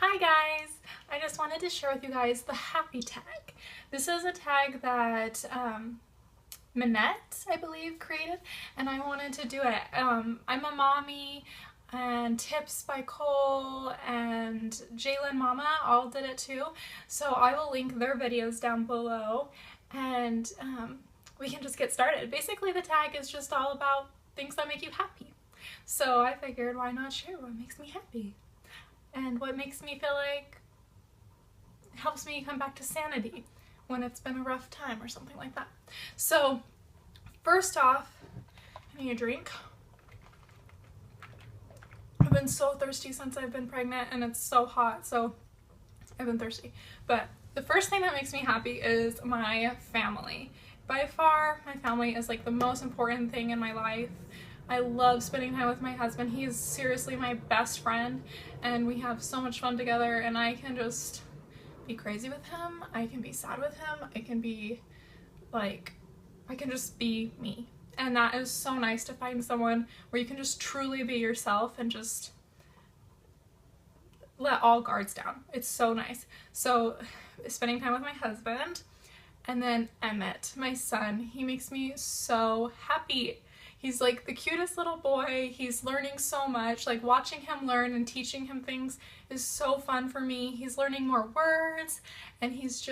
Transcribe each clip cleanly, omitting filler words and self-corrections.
Hi guys! I just wanted to share with you guys the happy tag. This is a tag that Minette, I believe, created, and I wanted to do it. I'm a mommy, and Tips by Cole and Jalen Mama all did it too, so I will link their videos down below, and we can just get started. Basically, the tag is just all about things that make you happy. So I figured, why not share what makes me happy? And what makes me feel like helps me come back to sanity when it's been a rough time or something like that. So first off, I need a drink. I've been so thirsty since I've been pregnant and it's so hot, so I've been thirsty. But the first thing that makes me happy is my family. By far, my family is like the most important thing in my life. I love spending time with my husband. He is seriously my best friend and we have so much fun together, and I can just be crazy with him. I can be sad with him. I can be like, I can just be me. And that is so nice to find someone where you can just truly be yourself and just let all guards down. It's so nice. So spending time with my husband, and then Emmett, my son, he makes me so happy. He's like the cutest little boy. He's learning so much. Like watching him learn and teaching him things is so fun for me. He's learning more words, and he's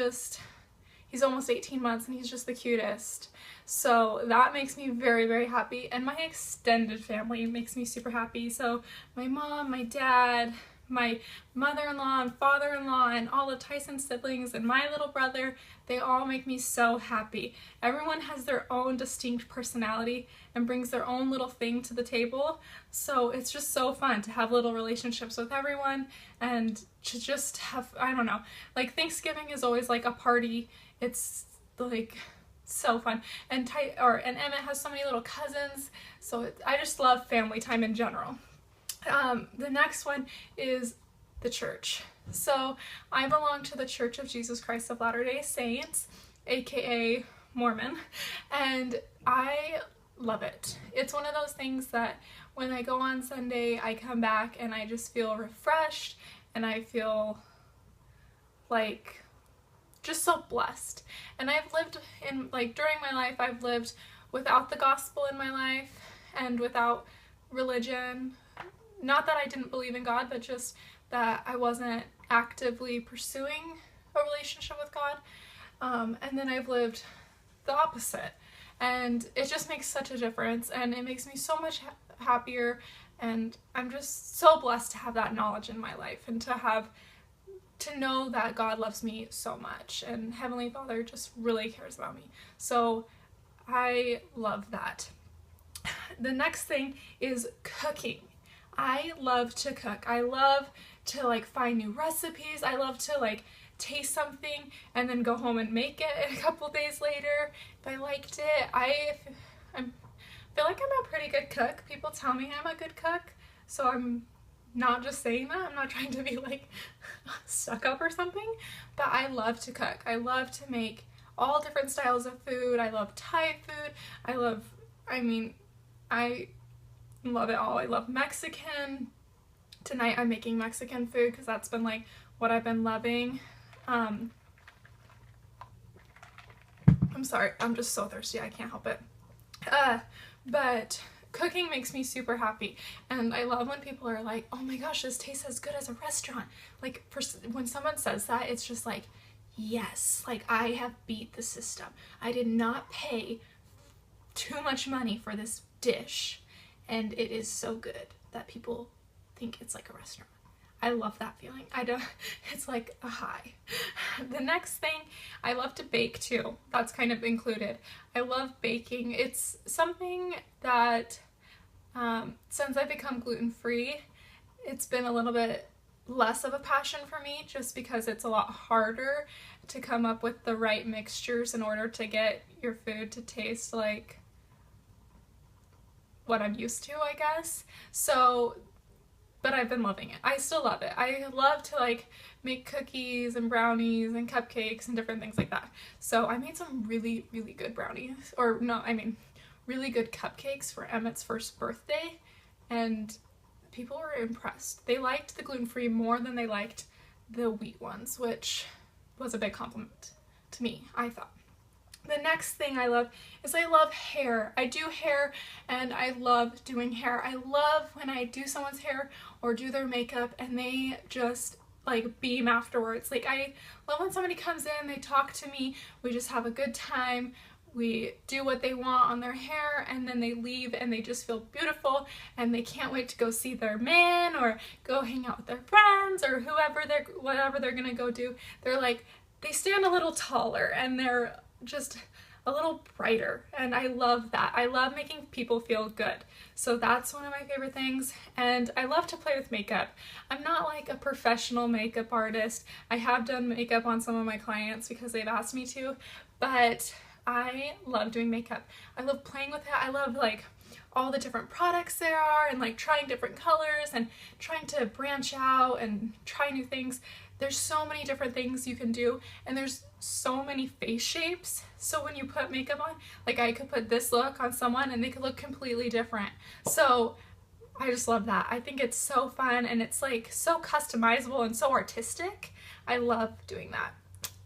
almost 18 months and he's just the cutest. So that makes me very, very happy. And my extended family makes me super happy. So my mom, my dad, my mother-in-law and father-in-law and all the Tyson siblings and my little brother, they all make me so happy. Everyone has their own distinct personality and brings their own little thing to the table. So it's just so fun to have little relationships with everyone and to just have, I don't know, like Thanksgiving is always like a party. It's like so fun. And Emmett has so many little cousins. So I just love family time in general. The next one is the church. So I belong to the Church of Jesus Christ of Latter-day Saints, aka Mormon, and I love it. It's one of those things that when I go on Sunday, I come back and I just feel refreshed and I feel like just so blessed. And I've lived in, like, during my life, I've lived without the gospel in my life and without religion. Not that I didn't believe in God, but just that I wasn't actively pursuing a relationship with God. And then I've lived the opposite. And it just makes such a difference, and it makes me so much happier, and I'm just so blessed to have that knowledge in my life and to know that God loves me so much and Heavenly Father just really cares about me. So I love that. The next thing is cooking. I love to cook. I love to like find new recipes. I love to like taste something and then go home and make it a couple days later if I liked it. I feel like I'm a pretty good cook. People tell me I'm a good cook, so I'm not just saying that. I'm not trying to be like stuck up or something, but I love to cook. I love to make all different styles of food. I love Thai food. I love it all. I love Mexican. Tonight I'm making Mexican food because that's been like what I've been loving. I'm sorry, I'm just so thirsty, I can't help it. But cooking makes me super happy, and I love when people are like, oh my gosh, this tastes as good as a restaurant. Like, when someone says that, it's just like, yes, like I have beat the system. I did not pay too much money for this dish, and it is so good that people think it's like a restaurant. I love that feeling. It's like a high. The next thing, I love to bake too. That's kind of included. I love baking. It's something that, since I've become gluten-free, it's been a little bit less of a passion for me just because it's a lot harder to come up with the right mixtures in order to get your food to taste like what I'm used to, I guess. So, but I've been loving it. I still love it. I love to like make cookies and brownies and cupcakes and different things like that. So I made some really, really good brownies, or no, I mean really good cupcakes for Emmett's first birthday, and people were impressed. They liked the gluten-free more than they liked the wheat ones, which was a big compliment to me, I thought. The next thing I love is I love hair. I do hair and I love doing hair. I love when I do someone's hair or do their makeup and they just like beam afterwards. Like I love when somebody comes in, they talk to me, we just have a good time, we do what they want on their hair, and then they leave and they just feel beautiful and they can't wait to go see their man or go hang out with their friends or whatever they're gonna go do. They're like, they stand a little taller and they're just a little brighter, and I love that. I love making people feel good. So that's one of my favorite things, and I love to play with makeup. I'm not like a professional makeup artist. I have done makeup on some of my clients because they've asked me to, but I love doing makeup. I love playing with it. I love like all the different products there are and like trying different colors and trying to branch out and try new things. There's so many different things you can do, and there's so many face shapes. So when you put makeup on, like I could put this look on someone and they could look completely different. So I just love that. I think it's so fun and it's like so customizable and so artistic. I love doing that.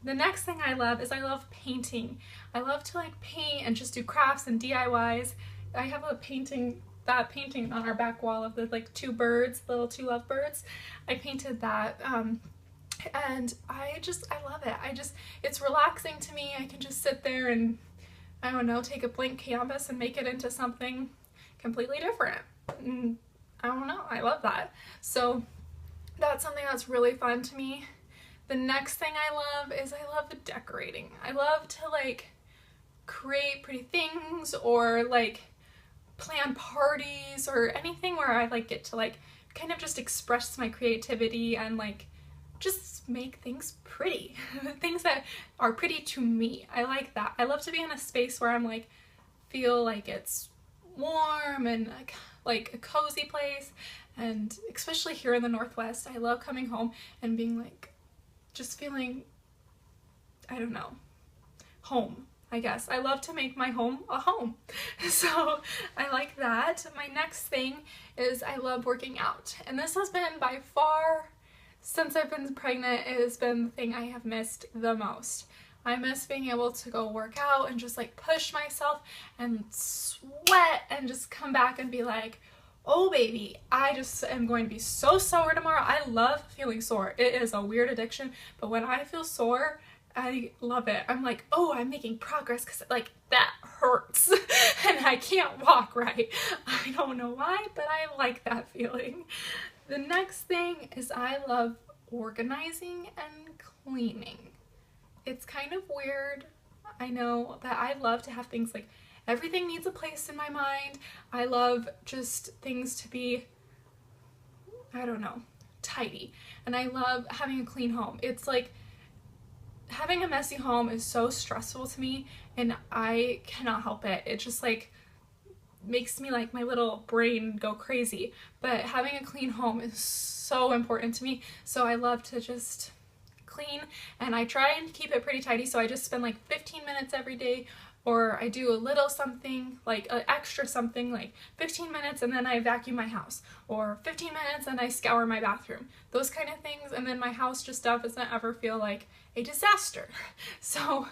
The next thing I love is I love painting. I love to like paint and just do crafts and DIYs. I have a painting on our back wall of the like two lovebirds. I painted that and I love it. It's relaxing to me. I can just sit there and, I don't know, take a blank canvas and make it into something completely different. And I don't know, I love that. So that's something that's really fun to me. The next thing I love is I love decorating. I love to like create pretty things or like plan parties or anything where I like get to like kind of just express my creativity and like just make things pretty. Things that are pretty to me. I like that. I love to be in a space where I'm like, feel like it's warm and like a cozy place. And especially here in the Northwest, I love coming home and being like, just feeling, I don't know, home, I guess. I love to make my home a home. So I like that. My next thing is I love working out. And this has been by far, since I've been pregnant, it has been the thing I have missed the most. I miss being able to go work out and just like push myself and sweat and just come back and be like, oh baby, I just am going to be so sore tomorrow. I love feeling sore. It is a weird addiction, but when I feel sore, I love it. I'm like, oh, I'm making progress because like that hurts and I can't walk right. I don't know why, but I like that feeling. The next thing is I love organizing and cleaning. It's kind of weird. I know that I love to have things like everything needs a place in my mind. I love just things to be, I don't know, tidy. And I love having a clean home. It's like having a messy home is so stressful to me and I cannot help it. It just like makes me like my little brain go crazy, but having a clean home is so important to me. So I love to just clean and I try and keep it pretty tidy. So I just spend like 15 minutes every day, or I do a little something like an extra something like 15 minutes and then I vacuum my house, or 15 minutes and I scour my bathroom, those kind of things. And then my house just doesn't ever feel like a disaster. So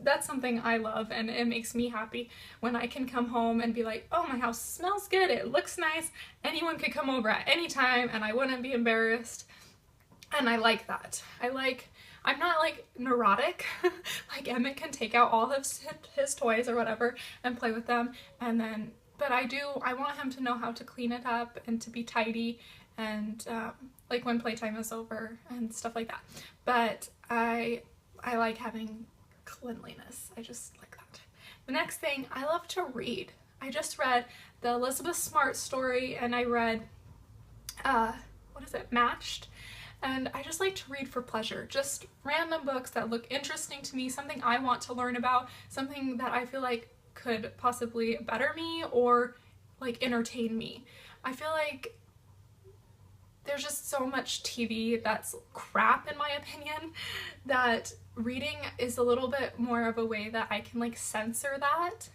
that's something I love, and it makes me happy when I can come home and be like, oh, my house smells good, it looks nice, anyone could come over at any time and I wouldn't be embarrassed. And I like that. I'm not like neurotic, like Emmett can take out all of his toys or whatever and play with them, and then, but I want him to know how to clean it up and to be tidy and like when playtime is over and stuff like that. But I like having cleanliness. I just like that. The next thing, I love to read. I just read the Elizabeth Smart story and I read, Matched. And I just like to read for pleasure, just random books that look interesting to me, something I want to learn about, something that I feel like could possibly better me or like entertain me. I feel like there's just so much TV that's crap in my opinion that reading is a little bit more of a way that I can like censor that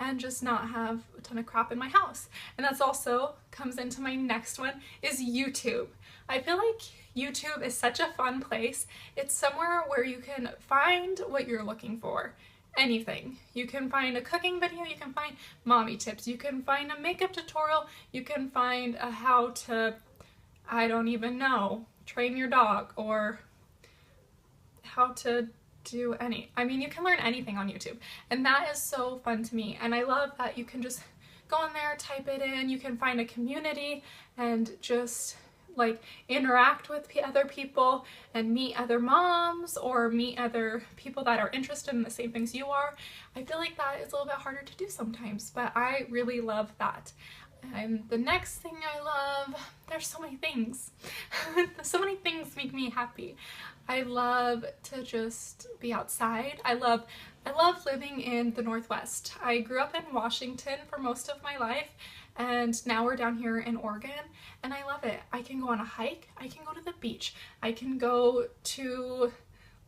and just not have a ton of crap in my house. And that's also comes into my next one is YouTube. I feel like YouTube is such a fun place. It's somewhere where you can find what you're looking for. Anything. You can find a cooking video, you can find mommy tips, you can find a makeup tutorial, you can find a how to, I don't even know, train your dog, or how to do you can learn anything on YouTube, and that is so fun to me. And I love that you can just go in there, type it in, you can find a community and just like interact with other people and meet other moms or meet other people that are interested in the same things you are. I feel like that is a little bit harder to do sometimes, but I really love that. And the next thing I love, there's so many things. So many things make me happy. I love to just be outside. I love living in the Northwest. I grew up in Washington for most of my life, and now we're down here in Oregon, and I love it. I can go on a hike, I can go to the beach, I can go to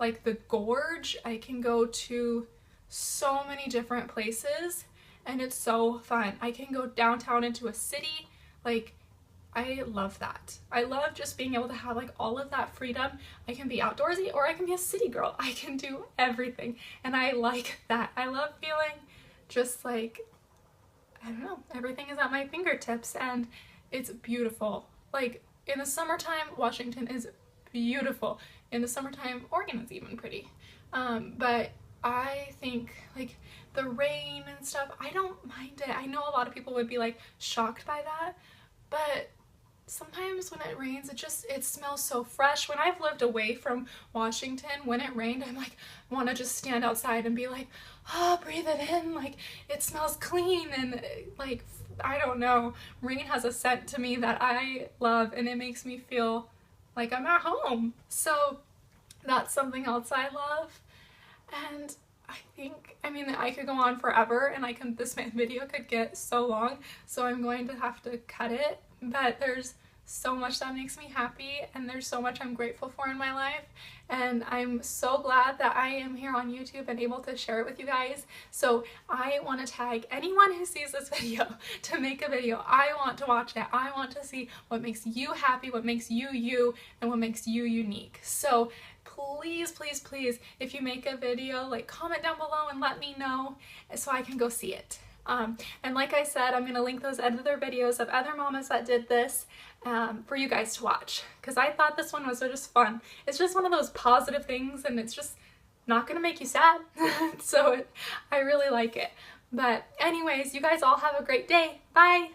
like the gorge, I can go to so many different places, and it's so fun. I can go downtown into a city. Like, I love that. I love just being able to have like all of that freedom. I can be outdoorsy or I can be a city girl. I can do everything, and I like that. I love feeling just like, I don't know, everything is at my fingertips, and it's beautiful. Like, in the summertime, Washington is beautiful. In the summertime, Oregon is even pretty. But I think like the rain and stuff, I don't mind it. I know a lot of people would be like shocked by that, but sometimes when it rains, it smells so fresh. When I've lived away from Washington, when it rained, I'm like, want to just stand outside and be like, oh, breathe it in, like it smells clean, and like, I don't know, rain has a scent to me that I love, and it makes me feel like I'm at home. So that's something else I love. And I could go on forever, and this video could get so long, so I'm going to have to cut it, but there's so much that makes me happy, and there's so much I'm grateful for in my life, and I'm so glad that I am here on YouTube and able to share it with you guys. So I want to tag anyone who sees this video to make a video. I want to watch it. I want to see what makes you happy, what makes you you, and what makes you unique. So please, please, please, if you make a video, like, comment down below and let me know so I can go see it. And like I said, I'm going to link those other videos of other mamas that did this for you guys to watch, because I thought this one was just fun. It's just one of those positive things, and it's just not going to make you sad. So I really like it. But anyways, you guys all have a great day. Bye!